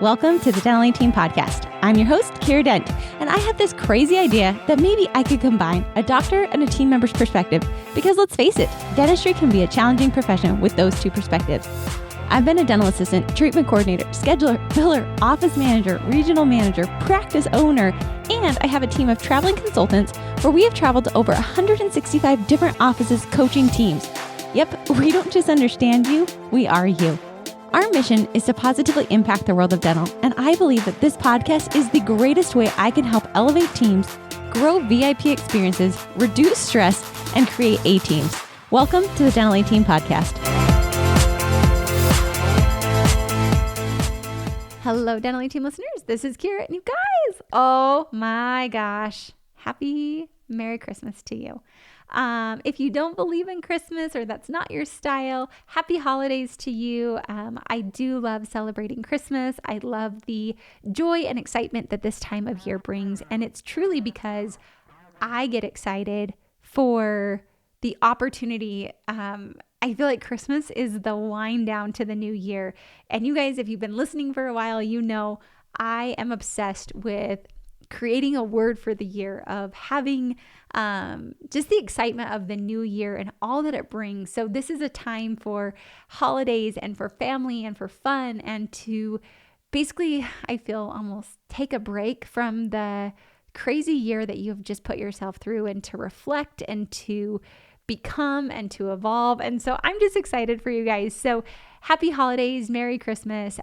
Welcome to the Dental Team Podcast. I'm your host, Kiera Dent, and I have this crazy idea that maybe I could combine a doctor and a team member's perspective because let's face it, dentistry can be a challenging profession with those two perspectives. I've been a dental assistant, treatment coordinator, scheduler, biller, office manager, regional manager, practice owner, and I have a team of traveling consultants where we have traveled to over 165 different offices coaching teams. Yep, we don't just understand you, we are you. Our mission is to positively impact the world of dental, and I believe that this podcast is the greatest way I can help elevate teams, grow VIP experiences, reduce stress, and create A-teams. Welcome to the Dental Team Podcast. Hello, Dental Team listeners. This is Kiera, and you guys, oh my gosh, happy Merry Christmas to you. If you don't believe in Christmas or that's not your style, happy holidays to you. I do love celebrating Christmas. I love the joy and excitement that this time of year brings. And it's truly because I get excited for the opportunity. I feel like Christmas is the wind down to the new year. And you guys, if you've been listening for a while, you know I am obsessed with creating a word for the year, of having just the excitement of the new year and all that it brings. So this is a time for holidays and for family and for fun and to basically, I feel, almost take a break from the crazy year that you've just put yourself through and to reflect and to become and to evolve. And so I'm just excited for you guys. So happy holidays, Merry Christmas.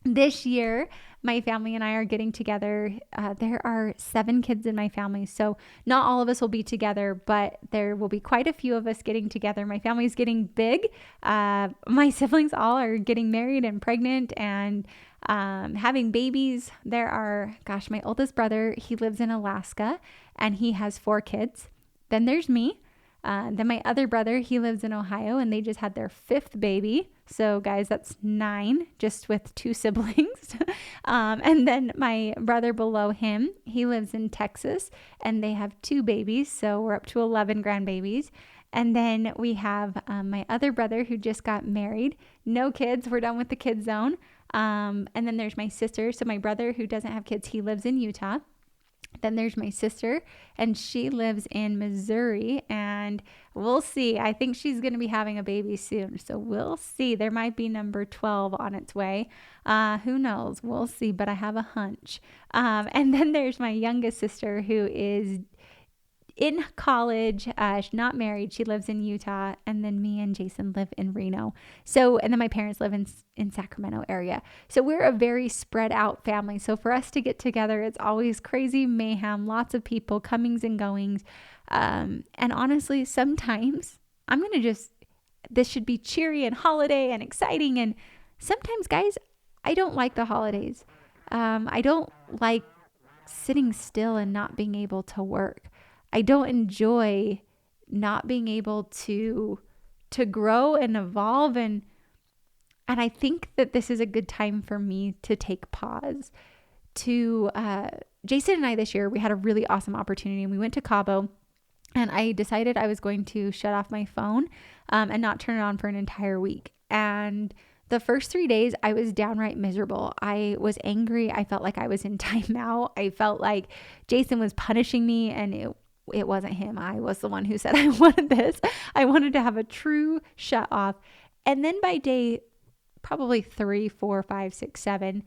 This year, my family and I are getting together. There are 7 kids in my family, so not all of us will be together, but there will be quite a few of us getting together. My family is getting big. My siblings all are getting married and pregnant and having babies. There are, my oldest brother, he lives in Alaska and he has 4 kids. Then there's me. Then my other brother, he lives in Ohio and they just had their 5th baby. So guys, that's 9 just with 2 siblings. And then my brother below him, he lives in Texas and they have 2 babies. So we're up to 11 grandbabies. And then we have my other brother who just got married. No kids. We're done with the kid zone. And then there's my sister. So my brother who doesn't have kids, he lives in Utah. Then there's my sister and she lives in Missouri and we'll see. I think she's going to be having a baby soon. So we'll see. There might be number 12 on its way. Who knows? We'll see, but I have a hunch. And then there's my youngest sister who is in college. She's not married. She lives in Utah. And then me and Jason live in Reno. And then my parents live in Sacramento area. So we're a very spread out family. So for us to get together, it's always crazy mayhem, lots of people, comings and goings. And honestly, sometimes this should be cheery and holiday and exciting. And sometimes, guys, I don't like the holidays. I don't like sitting still and not being able to work. I don't enjoy not being able to grow and evolve. And I think that this is a good time for me to take pause. Jason and I this year, we had a really awesome opportunity and we went to Cabo and I decided I was going to shut off my phone and not turn it on for an entire week. And the first 3 days, I was downright miserable. I was angry. I felt like I was in timeout. I felt like Jason was punishing me and it wasn't him. I was the one who said I wanted this. I wanted to have a true shut off. And then by day probably 3, 4, 5, 6, 7,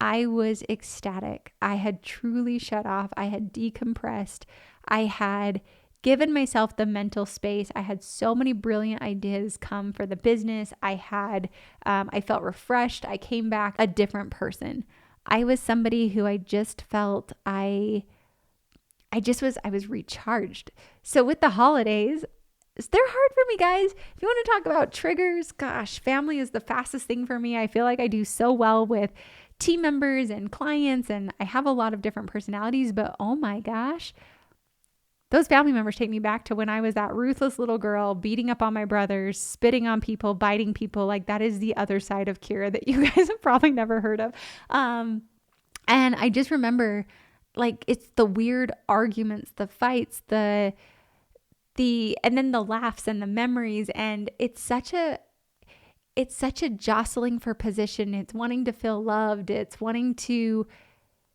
I was ecstatic. I had truly shut off. I had decompressed. I had given myself the mental space. I had so many brilliant ideas come for the business. I felt refreshed. I came back a different person. I was somebody who I just felt I was recharged. So with the holidays, they're hard for me, guys. If you want to talk about triggers, gosh, family is the fastest thing for me. I feel like I do so well with team members and clients, and I have a lot of different personalities, but oh my gosh, those family members take me back to when I was that ruthless little girl beating up on my brothers, spitting on people, biting people. Like that is the other side of Kiera that you guys have probably never heard of. And I just remember like it's the weird arguments, the fights, and then the laughs and the memories. And it's such a it's such a jostling for position. It's wanting to feel loved. It's wanting to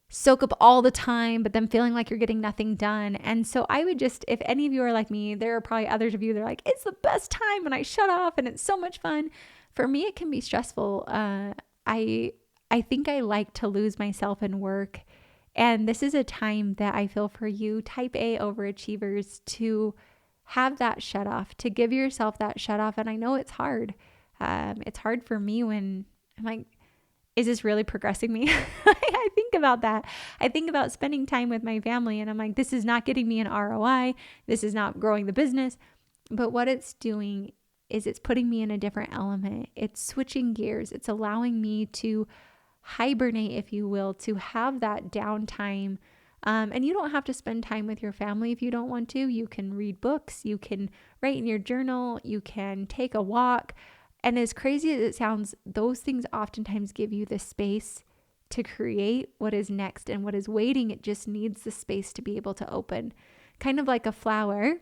soak up all the time, but then feeling like you're getting nothing done. And so I would just, if any of you are like me, there are probably others of you that are like, it's the best time and I shut off and it's so much fun. For me, it can be stressful. I think I like to lose myself in work. And this is a time that I feel for you, type A overachievers, to have that shut off, to give yourself that shut off. And I know it's hard. It's hard for me when I'm like, is this really progressing me? I think about that. I think about spending time with my family and I'm like, this is not getting me an ROI. This is not growing the business. But what it's doing is it's putting me in a different element. It's switching gears. It's allowing me to hibernate, if you will, to have that downtime. And you don't have to spend time with your family if you don't want to. You can read books. You can write in your journal. You can take a walk. And as crazy as it sounds, those things oftentimes give you the space to create what is next, and what is waiting. It just needs the space to be able to open. Kind of like a flower.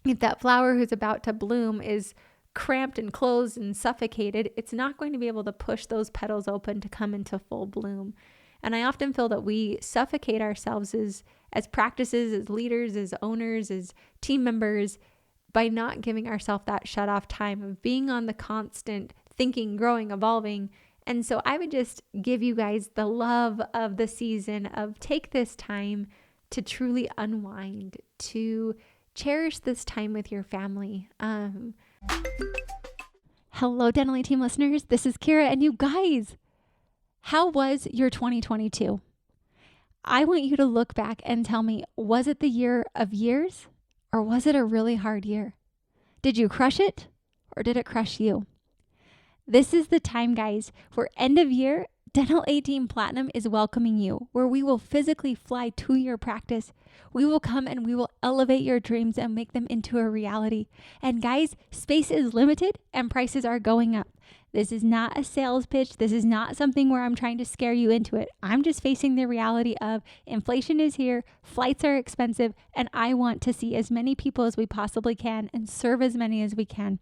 If that flower who's about to bloom is cramped and closed and suffocated, it's not going to be able to push those petals open to come into full bloom. And I often feel that we suffocate ourselves as practices, as leaders, as owners, as team members, by not giving ourselves that shut off time of being on the constant thinking, growing, evolving. And so I would just give you guys the love of the season of take this time to truly unwind, to cherish this time with your family. Hello, Dental Team listeners. This is Kiera, and you guys, how was your 2022? I want you to look back and tell me, was it the year of years? Or was it a really hard year? Did you crush it or did it crush you? This is the time, guys, where end of year, Dental A-Team Platinum is welcoming you, where we will physically fly to your practice. We will come and we will elevate your dreams and make them into a reality. And guys, space is limited and prices are going up. This is not a sales pitch. This is not something where I'm trying to scare you into it. I'm just facing the reality of inflation is here, flights are expensive, and I want to see as many people as we possibly can and serve as many as we can.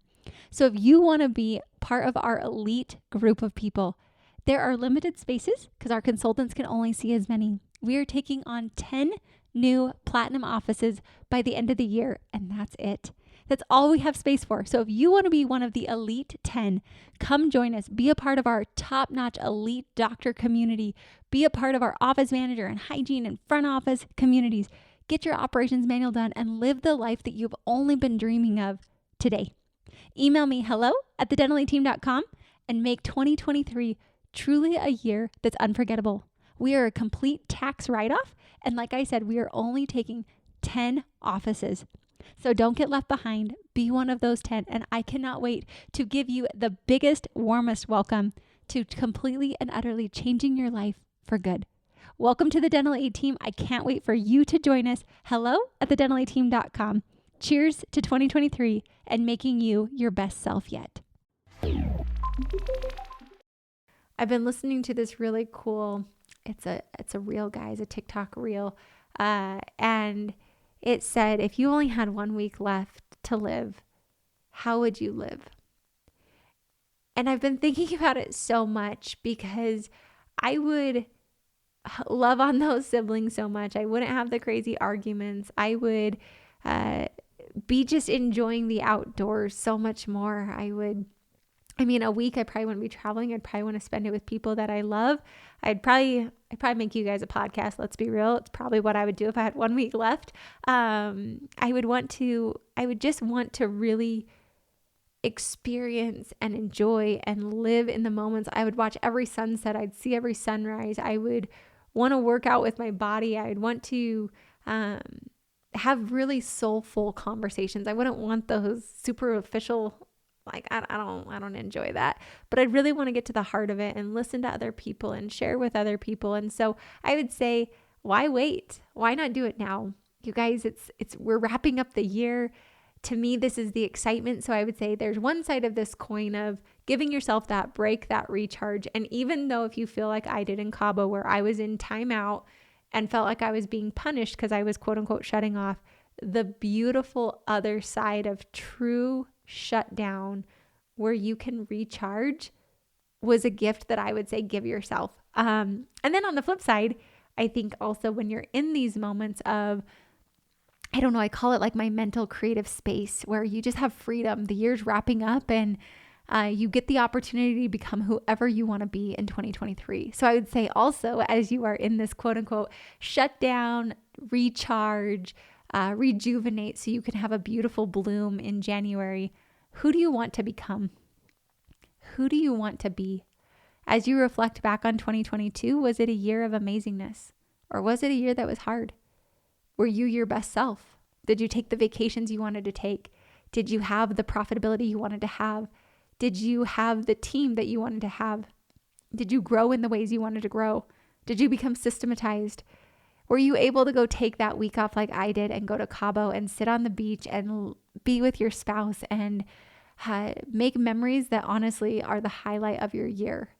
So if you want to be part of our elite group of people, there are limited spaces because our consultants can only see as many. We are taking on 10 new platinum offices by the end of the year, and that's it. That's all we have space for. So if you want to be one of the elite 10, come join us. Be a part of our top-notch elite doctor community. Be a part of our office manager and hygiene and front office communities. Get your operations manual done and live the life that you've only been dreaming of today. Email me hello@thedentalteam.com and make 2023 truly a year that's unforgettable. We are a complete tax write-off. And like I said, we are only taking 10 offices. So don't get left behind. Be one of those 10. And I cannot wait to give you the biggest, warmest welcome to completely and utterly changing your life for good. Welcome to the Dental A-Team. I can't wait for you to join us. hello@thedentalteam.com. Cheers to 2023 and making you your best self yet. I've been listening to this really cool, it's a reel, guys, a TikTok reel. And it said, if you only had 1 week left to live, how would you live? And I've been thinking about it so much because I would love on those siblings so much. I wouldn't have the crazy arguments. I would be just enjoying the outdoors so much more. A week I probably wouldn't be traveling. I'd probably want to spend it with people that I love. I'd probably make you guys a podcast. Let's be real. It's probably what I would do if I had 1 week left. I would just want to really experience and enjoy and live in the moments. I would watch every sunset. I'd see every sunrise. I would want to work out with my body. I'd want to have really soulful conversations. I wouldn't want those super official, like, I don't enjoy that, but I really want to get to the heart of it and listen to other people and share with other people. And so I would say, why wait? Why not do it now? You guys, we're wrapping up the year. To me, this is the excitement. So I would say there's one side of this coin of giving yourself that break, that recharge. And even though if you feel like I did in Cabo, where I was in timeout and felt like I was being punished because I was quote unquote shutting off, the beautiful other side of true shutdown where you can recharge was a gift that I would say give yourself. And then on the flip side, I think also when you're in these moments of, I don't know, I call it like my mental creative space where you just have freedom. The year's wrapping up and you get the opportunity to become whoever you want to be in 2023. So I would say also, as you are in this quote unquote shut down, recharge, rejuvenate so you can have a beautiful bloom in January, who do you want to become? Who do you want to be? As you reflect back on 2022, was it a year of amazingness? Or was it a year that was hard? Were you your best self? Did you take the vacations you wanted to take? Did you have the profitability you wanted to have? Did you have the team that you wanted to have? Did you grow in the ways you wanted to grow? Did you become systematized? Were you able to go take that week off like I did and go to Cabo and sit on the beach and be with your spouse and make memories that honestly are the highlight of your year?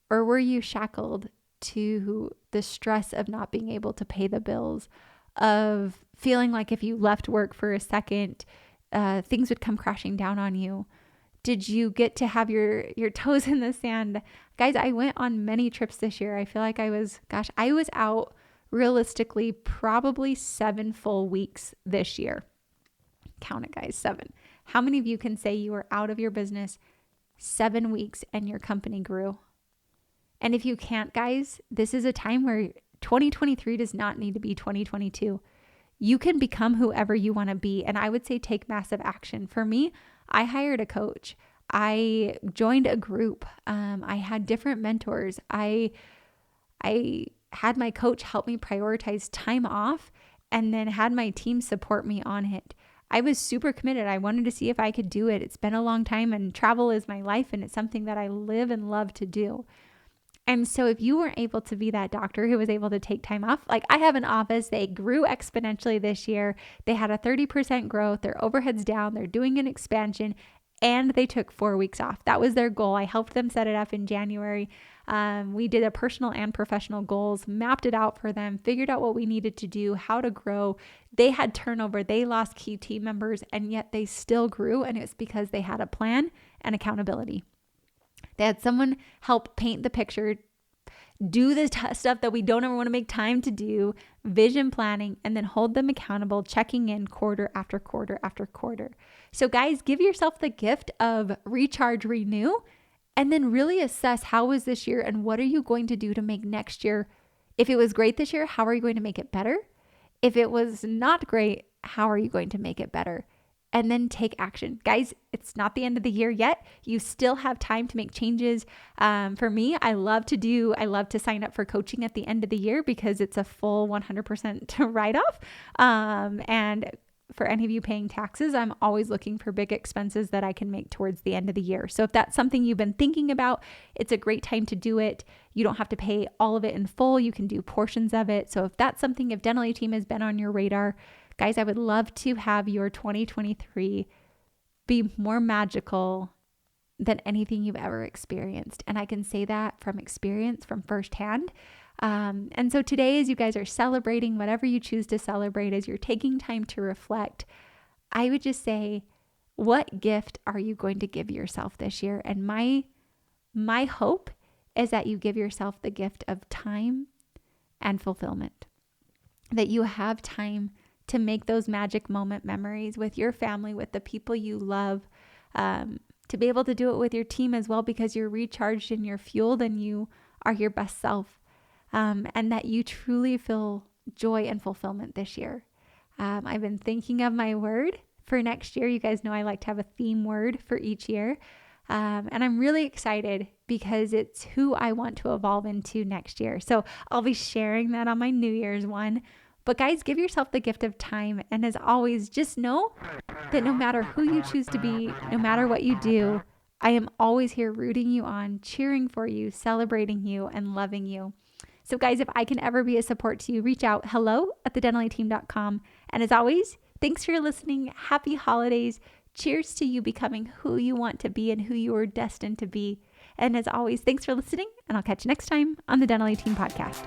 Or were you shackled to the stress of not being able to pay the bills, of feeling like if you left work for a second, things would come crashing down on you? Did you get to have your toes in the sand? Guys, I went on many trips this year. I feel like I was out realistically probably 7 full weeks this year. Count it, guys, 7. How many of you can say you were out of your business 7 weeks and your company grew? And if you can't, guys, this is a time where 2023 does not need to be 2022. You can become whoever you want to be. And I would say take massive action. For me, I hired a coach. I joined a group. I had different mentors. I had my coach help me prioritize time off and then had my team support me on it. I was super committed. I wanted to see if I could do it. It's been a long time and travel is my life and it's something that I live and love to do. And so if you weren't able to be that doctor who was able to take time off, like I have an office, they grew exponentially this year. They had a 30% growth, their overhead's down, they're doing an expansion, and they took 4 weeks off. That was their goal. I helped them set it up in January. We did a personal and professional goals, mapped it out for them, figured out what we needed to do, how to grow. They had turnover, they lost key team members, and yet they still grew. And it's because they had a plan and accountability. They had someone help paint the picture, do the stuff that we don't ever want to make time to do, vision planning, and then hold them accountable, checking in quarter after quarter after quarter. So guys, give yourself the gift of recharge, renew, and then really assess how was this year and what are you going to do to make next year. If it was great this year, how are you going to make it better? If it was not great, how are you going to make it better? And then take action. Guys, it's not the end of the year yet. You still have time to make changes. For me, I love to sign up for coaching at the end of the year because it's a full 100% write-off. And for any of you paying taxes, I'm always looking for big expenses that I can make towards the end of the year. So if that's something you've been thinking about, it's a great time to do it. You don't have to pay all of it in full. You can do portions of it. So if that's something, if Dental Team has been on your radar, guys, I would love to have your 2023 be more magical than anything you've ever experienced. And I can say that from experience, from firsthand. And so today, as you guys are celebrating whatever you choose to celebrate, as you're taking time to reflect, I would just say, what gift are you going to give yourself this year? And my hope is that you give yourself the gift of time and fulfillment, that you have time to make those magic moment memories with your family, with the people you love, to be able to do it with your team as well, because you're recharged and you're fueled and you are your best self, and that you truly feel joy and fulfillment this year. I've been thinking of my word for next year. You guys know I like to have a theme word for each year, and I'm really excited because it's who I want to evolve into next year. So I'll be sharing that on my New Year's one. But guys, give yourself the gift of time. And as always, just know that no matter who you choose to be, no matter what you do, I am always here rooting you on, cheering for you, celebrating you, and loving you. So guys, if I can ever be a support to you, reach out, hello@thedentallyteam.com. And as always, thanks for listening. Happy holidays. Cheers to you becoming who you want to be and who you are destined to be. And as always, thanks for listening. And I'll catch you next time on the Dental Team Podcast.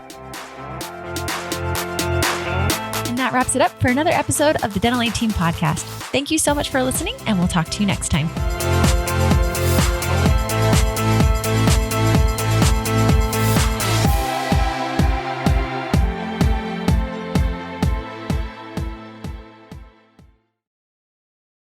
And that wraps it up for another episode of the Dental Team Podcast. Thank you so much for listening, and we'll talk to you next time.